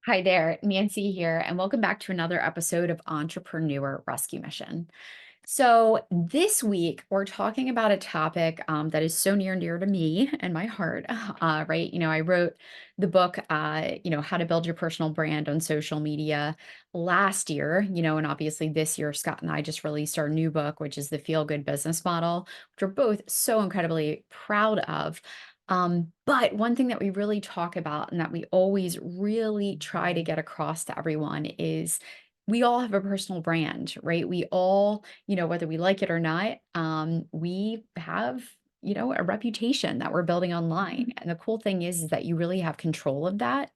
Hi there, Nancy here, and welcome back to another episode of Entrepreneur Rescue Mission. So, this week we're talking about a topic that is so near and dear to me and my heart, right? I wrote the book, How to Build Your Personal Brand on Social Media last year, and obviously this year, Scott and I just released our new book, which is The Feel Good Business Model, which we're both so incredibly proud of. But one thing that we really talk about and that we always really try to get across to everyone is we all have a personal brand, right? We all, whether we like it or not, we have, a reputation that we're building online. And the cool thing is that you really have control of that.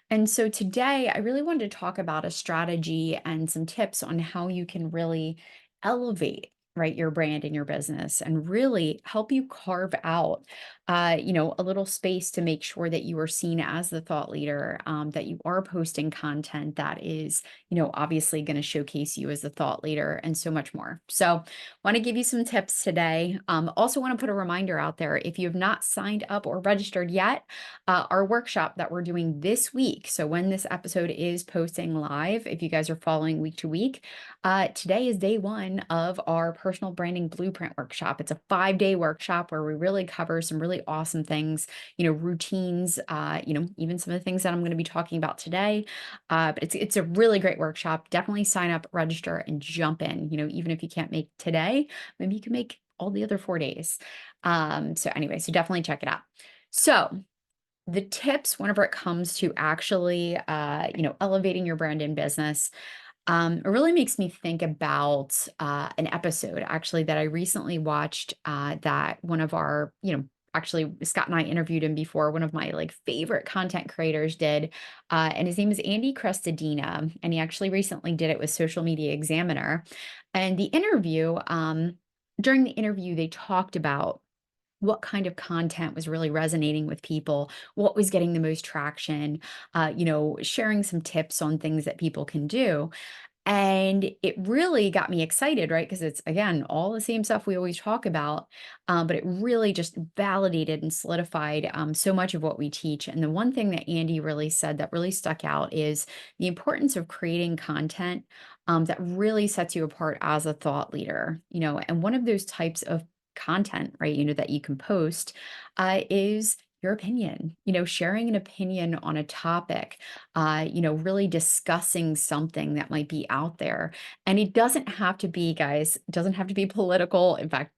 And so today I really wanted to talk about a strategy and some tips on how you can really elevate, right, your brand in your business and really help you carve out a little space to make sure that you are seen as the thought leader, that you are posting content that is, obviously going to showcase you as the thought leader and so much more. So, want to give you some tips today. Also, want to put a reminder out there if you have not signed up or registered yet, our workshop that we're doing this week. So, when this episode is posting live, if you guys are following week to week, today is day one of our personal branding blueprint workshop. It's a 5-day workshop where we really cover some really awesome things, routines, even some of the things that I'm going to be talking about today. But it's a really great workshop. Definitely sign up, register, and jump in. Even if you can't make today, maybe you can make all the other 4 days. So definitely check it out. So the tips whenever it comes to actually elevating your brand in business, it really makes me think about an episode actually that I recently watched, that one of our, actually Scott and I interviewed him before, one of my like favorite content creators did. And his name is Andy Crestadina. And he actually recently did it with Social Media Examiner. And during the interview, they talked about what kind of content was really resonating with people, what was getting the most traction, sharing some tips on things that people can do. And it really got me excited, right? Because it's, again, all the same stuff we always talk about, but it really just validated and solidified so much of what we teach. And the one thing that Andy really said that really stuck out is the importance of creating content that really sets you apart as a thought leader, and one of those types of content, right, that you can post is your opinion, sharing an opinion on a topic, really discussing something that might be out there. And it doesn't have to be, guys, it doesn't have to be political. In fact,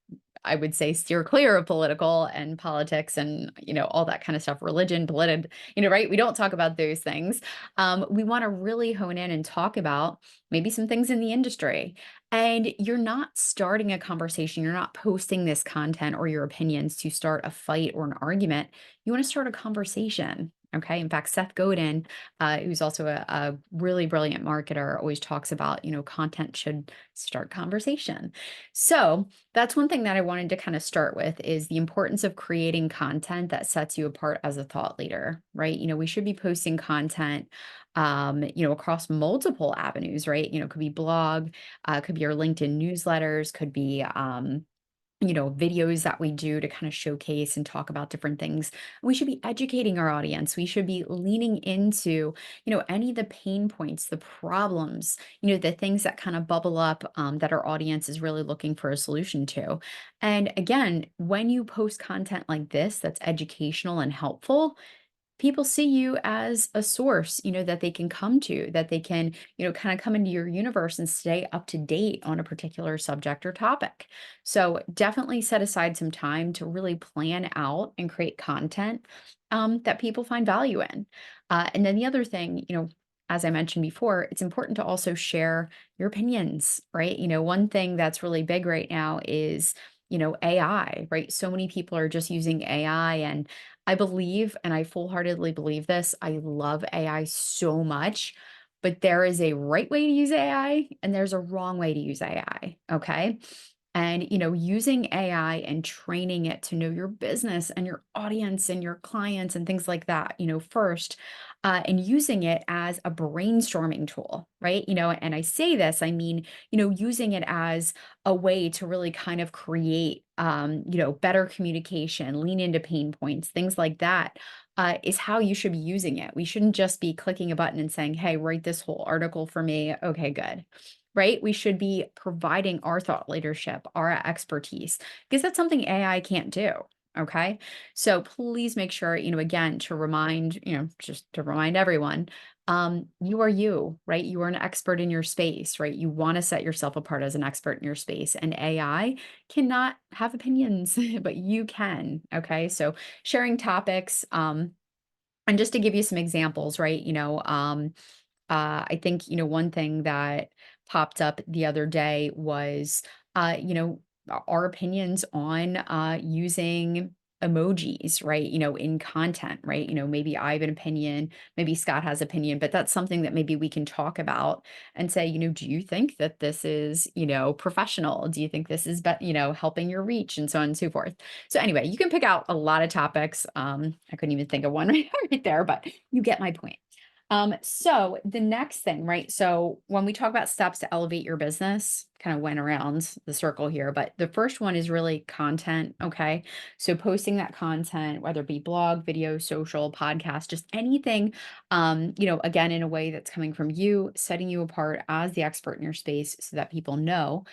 I would say steer clear of political and politics and, all that kind of stuff, religion, right? We don't talk about those things. We want to really hone in and talk about maybe some things in the industry. And you're not starting a conversation, you're not posting this content or your opinions to start a fight or an argument. You want to start a conversation. Okay. In fact, Seth Godin, who's also a really brilliant marketer, always talks about, content should start conversation. So that's one thing that I wanted to kind of start with is the importance of creating content that sets you apart as a thought leader, right? We should be posting content, across multiple avenues, right? Could be blog, could be our LinkedIn newsletters, could be, videos that we do to kind of showcase and talk about different things. We should be educating our audience. We should be leaning into, any of the pain points, the problems, the things that kind of bubble up, that our audience is really looking for a solution to. And again, when you post content like this that's educational and helpful, people see you as a source, that they can come to, that they can, kind of come into your universe and stay up to date on a particular subject or topic. So definitely set aside some time to really plan out and create content that people find value in. And then the other thing, as I mentioned before, it's important to also share your opinions, right? One thing that's really big right now is, AI, right? So many people are just using AI, and I believe, and I full-heartedly believe this, I love AI so much, but there is a right way to use AI and there's a wrong way to use AI, okay? and, using AI and training it to know your business and your audience and your clients and things like that, first, and using it as a brainstorming tool, right? And I say this, I mean, using it as a way to really kind of create, better communication, lean into pain points, things like that, is how you should be using it. We shouldn't just be clicking a button and saying, hey, write this whole article for me. Okay, good. Right? We should be providing our thought leadership, our expertise, because that's something AI can't do. Okay. So please make sure, again, to remind, just to remind everyone, you are you, right? You are an expert in your space, right? You want to set yourself apart as an expert in your space, and AI cannot have opinions, but you can. Okay. So sharing topics, and just to give you some examples, right? I think, one thing that popped up the other day was, our opinions on using emojis, right? In content, right? Maybe I have an opinion, maybe Scott has opinion, but that's something that maybe we can talk about and say, do you think that this is, professional? Do you think this is, helping your reach and so on and so forth? So anyway, you can pick out a lot of topics. I couldn't even think of one right there, but you get my point. So the next thing, right? So when we talk about steps to elevate your business, kind of went around the circle here, but the first one is really content. Okay. So posting that content, whether it be blog, video, social, podcast, just anything, again, in a way that's coming from you, setting you apart as the expert in your space so that people know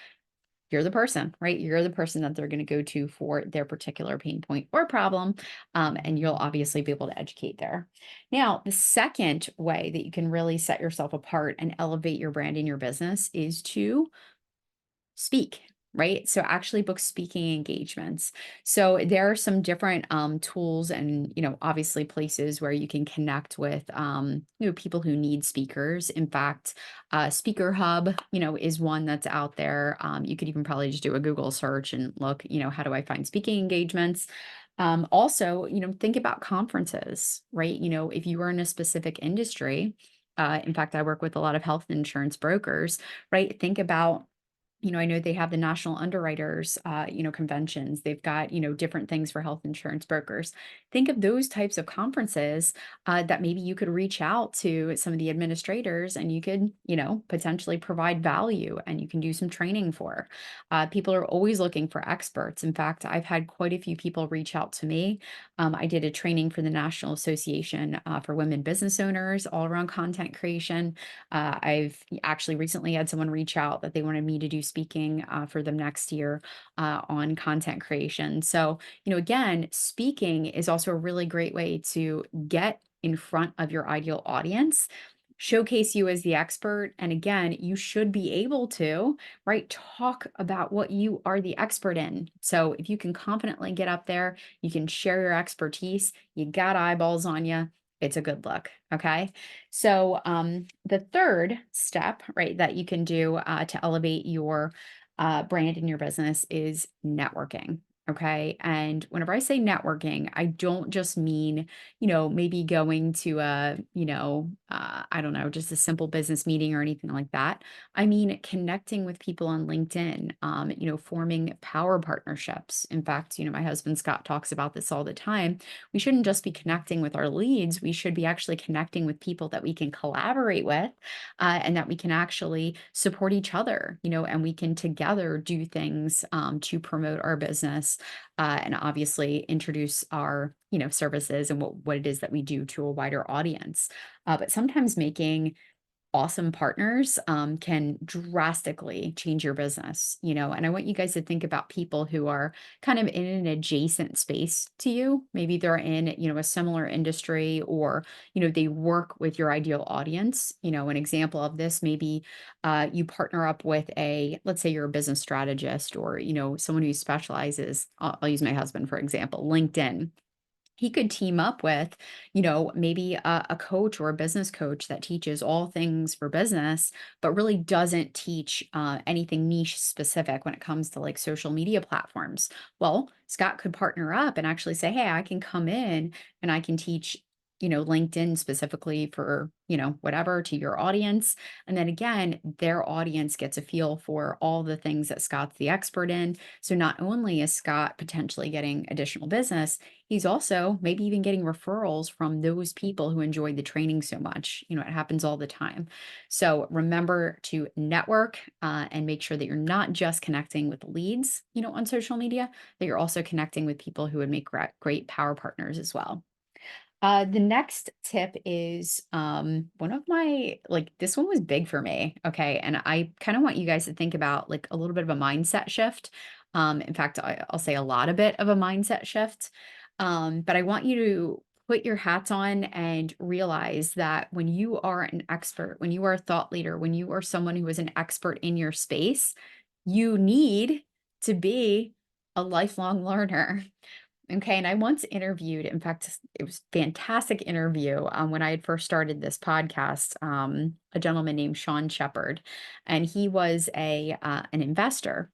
you're the person, right? You're the person that they're going to go to for their particular pain point or problem. And you'll obviously be able to educate there. Now, the second way that you can really set yourself apart and elevate your brand in your business is to speak, right? So actually book speaking engagements. So there are some different tools and, obviously places where you can connect with, people who need speakers. In fact, Speaker Hub, is one that's out there. You could even probably just do a Google search and look, how do I find speaking engagements? Also, think about conferences, right? If you are in a specific industry, in fact, I work with a lot of health insurance brokers, right? Think about, I know they have the national underwriters, conventions. They've got, different things for health insurance brokers. Think of those types of conferences that maybe you could reach out to some of the administrators and you could, potentially provide value and you can do some training for. People are always looking for experts. In fact, I've had quite a few people reach out to me. I did a training for the National Association for Women Business Owners all around content creation. I've actually recently had someone reach out that they wanted me to do speaking for them next year on content creation. So, again, speaking is also a really great way to get in front of your ideal audience, showcase you as the expert. And again, you should be able to, right, talk about what you are the expert in. So if you can confidently get up there, you can share your expertise, you got eyeballs on you, it's a good look. Okay. So the third step, right, that you can do to elevate your brand in your business is networking. Okay. And whenever I say networking, I don't just mean, maybe going to a, I don't know, just a simple business meeting or anything like that. I mean, connecting with people on LinkedIn, forming power partnerships. In fact, my husband Scott talks about this all the time. We shouldn't just be connecting with our leads. We should be actually connecting with people that we can collaborate with and that we can actually support each other, and we can together do things to promote our business and obviously introduce our, services and what it is that we do to a wider audience. But sometimes making awesome partners can drastically change your business, and I want you guys to think about people who are kind of in an adjacent space to you. Maybe they're in, a similar industry or, they work with your ideal audience. An example of this, maybe you partner up with let's say you're a business strategist or, someone who specializes, I'll use my husband, for example, LinkedIn. He could team up with, maybe a coach or a business coach that teaches all things for business, but really doesn't teach anything niche specific when it comes to like social media platforms. Well, Scott could partner up and actually say, hey, I can come in and I can teach LinkedIn specifically for, whatever to your audience. And then again, their audience gets a feel for all the things that Scott's the expert in. So not only is Scott potentially getting additional business, he's also maybe even getting referrals from those people who enjoyed the training so much. It happens all the time. So remember to network and make sure that you're not just connecting with leads, on social media, that you're also connecting with people who would make great power partners as well. The next tip is one of my like this one was big for me. Okay. And I kind of want you guys to think about like a little bit of a mindset shift. In fact, I'll say a lot of bit of a mindset shift. But I want you to put your hats on and realize that when you are an expert, when you are a thought leader, when you are someone who is an expert in your space, you need to be a lifelong learner. Okay, and I once interviewed, in fact, it was a fantastic interview when I had first started this podcast, a gentleman named Sean Shepard, and he was an investor.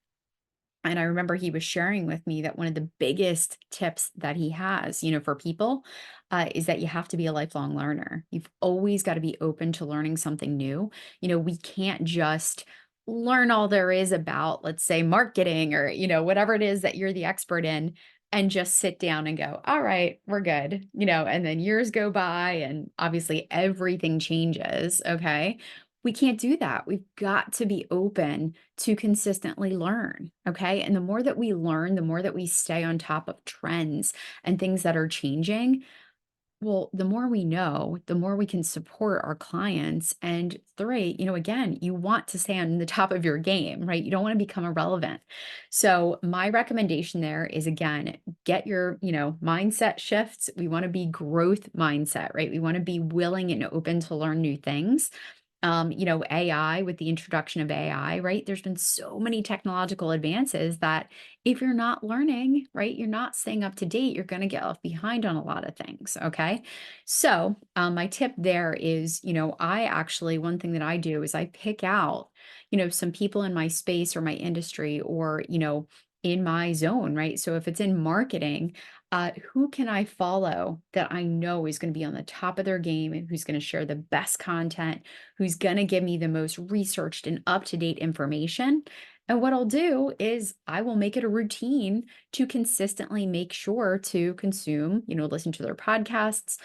And I remember he was sharing with me that one of the biggest tips that he has, for people, is that you have to be a lifelong learner. You've always got to be open to learning something new. We can't just learn all there is about, let's say, marketing or, whatever it is that you're the expert in and just sit down and go, all right, we're good, and then years go by and obviously everything changes. Okay. We can't do that. We've got to be open to consistently learn. Okay. And the more that we learn, the more that we stay on top of trends and things that are changing, well, the more we know, the more we can support our clients. And three, again, you want to stay on the top of your game, right? You don't want to become irrelevant. So, my recommendation there is again, get your, mindset shifts. We want to be growth mindset, right? We want to be willing and open to learn new things. AI, with the introduction of AI, right? There's been so many technological advances that if you're not learning, right, you're not staying up to date, you're going to get left behind on a lot of things. Okay. So, my tip there is, one thing that I do is I pick out, some people in my space or my industry or, in my zone, right? So if it's in marketing, who can I follow that I know is going to be on the top of their game and who's going to share the best content, who's going to give me the most researched and up to date information. And what I'll do is I will make it a routine to consistently make sure to consume, listen to their podcasts,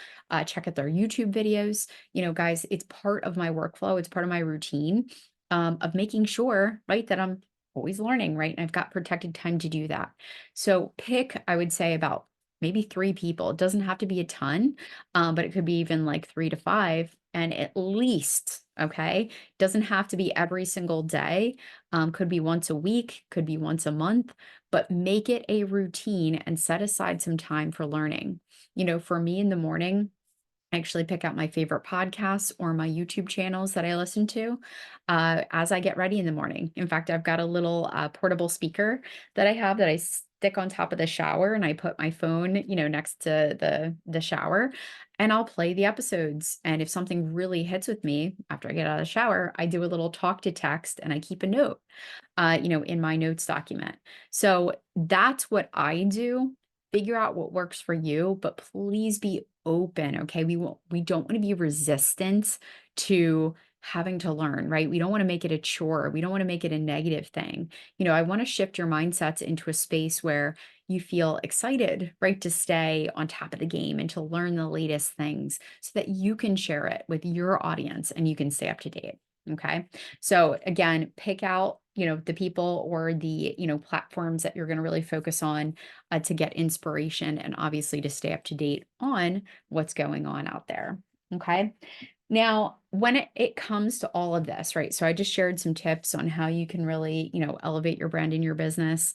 check out their YouTube videos. Guys, it's part of my workflow, it's part of my routine of making sure, right, that I'm always learning, right? And I've got protected time to do that. So pick, I would say, about maybe three people. It doesn't have to be a ton, but it could be even like 3 to 5 and at least, okay? Doesn't have to be every single day. Could be once a week, could be once a month, but make it a routine and set aside some time for learning. For me in the morning, I actually pick out my favorite podcasts or my YouTube channels that I listen to as I get ready in the morning. In fact, I've got a little portable speaker that I have that I stick on top of the shower, and I put my phone, next to the shower, and I'll play the episodes. And if something really hits with me after I get out of the shower, I do a little talk to text and I keep a note, in my notes document. So that's what I do. Figure out what works for you, but please be open, okay? We don't want to be resistant to having to learn, right? We don't want to make it a chore. We don't want to make it a negative thing. I want to shift your mindsets into a space where you feel excited, right, to stay on top of the game and to learn the latest things so that you can share it with your audience and you can stay up to date. Okay. So again, pick out, the people or the, platforms that you're going to really focus on to get inspiration and obviously to stay up to date on what's going on out there. Okay. Now, when it comes to all of this, right? So I just shared some tips on how you can really, elevate your brand in your business.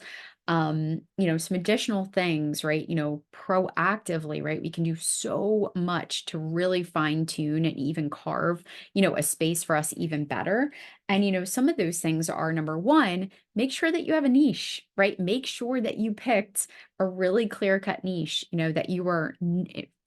Some additional things, right? Proactively, right? We can do so much to really fine tune and even carve, a space for us even better. And, some of those things are number one, make sure that you have a niche, right? Make sure that you picked a really clear cut niche, that you are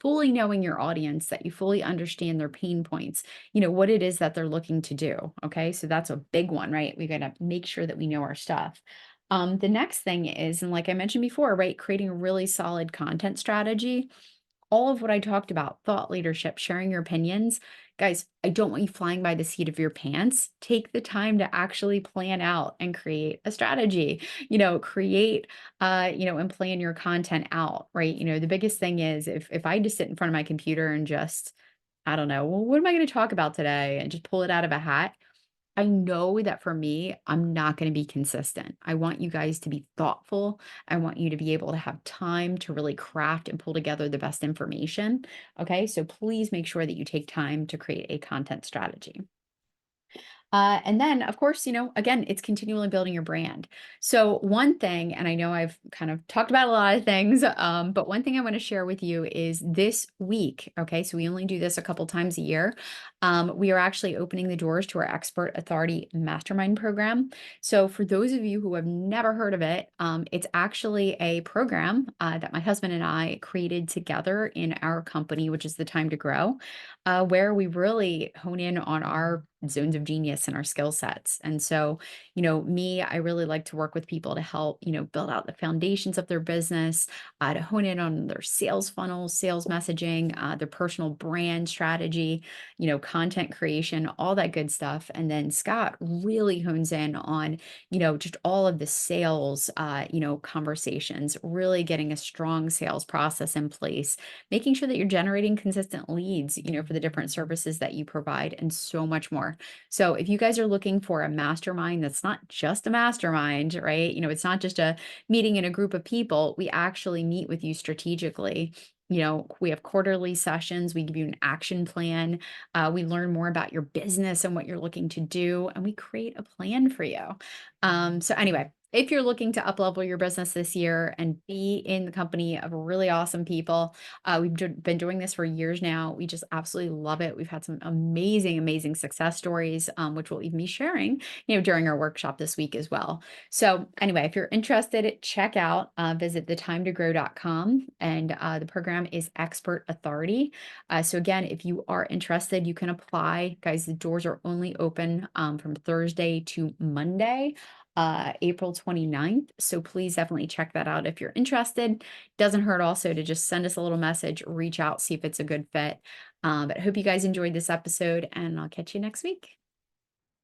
fully knowing your audience, that you fully understand their pain points, what it is that they're looking to do. Okay. So that's a big one, right? We got to make sure that we know our stuff. The next thing is, and like I mentioned before, right, creating a really solid content strategy. all of what I talked about, thought leadership, sharing your opinions. Guys, I don't want you flying by the seat of your pants. Take the time to actually plan out and create a strategy, create, and plan your content out, right? The biggest thing is if I just sit in front of my computer and just, I don't know, well, what am I going to talk about today? And just pull it out of a hat. I know that for me, I'm not going to be consistent. I want you guys to be thoughtful. I want you to be able to have time to really craft and pull together the best information. Okay. So please make sure that you take time to create a content strategy. And then, of course, again, it's continually building your brand. So, one thing, and I know I've kind of talked about a lot of things, but one thing I want to share with you is this week. Okay. So, we only do this a couple times a year. We are actually opening the doors to our Expert Authority Mastermind program. So, for those of you who have never heard of it, it's actually a program that my husband and I created together in our company, which is the Time to Grow, where we really hone in on our zones of genius and our skill sets. And so, me, I really like to work with people to help, build out the foundations of their business, to hone in on their sales funnels, sales messaging, their personal brand strategy, content creation, all that good stuff. And then Scott really hones in on, just all of the sales, conversations, really getting a strong sales process in place, making sure that you're generating consistent leads, for the different services that you provide and so much more. So if you guys are looking for a mastermind that's not just a mastermind, right? It's not just a meeting in a group of people. We actually meet with you strategically. We have quarterly sessions. We give you an action plan. We learn more about your business and what you're looking to do, and we create a plan for you. So anyway, if you're looking to uplevel your business this year and be in the company of really awesome people, been doing this for years now. We just absolutely love it. We've had some amazing, amazing success stories, which we'll even be sharing, during our workshop this week as well. So anyway, if you're interested, check out, visit thetimetogrowcom, and the program is Expert Authority. So again, if you are interested, you can apply. Guys, the doors are only open from Thursday to Monday. April 29th. So please definitely check that out if you're interested. Doesn't hurt also to just send us a little message, reach out, see if it's a good fit. But I hope you guys enjoyed this episode, and I'll catch you next week.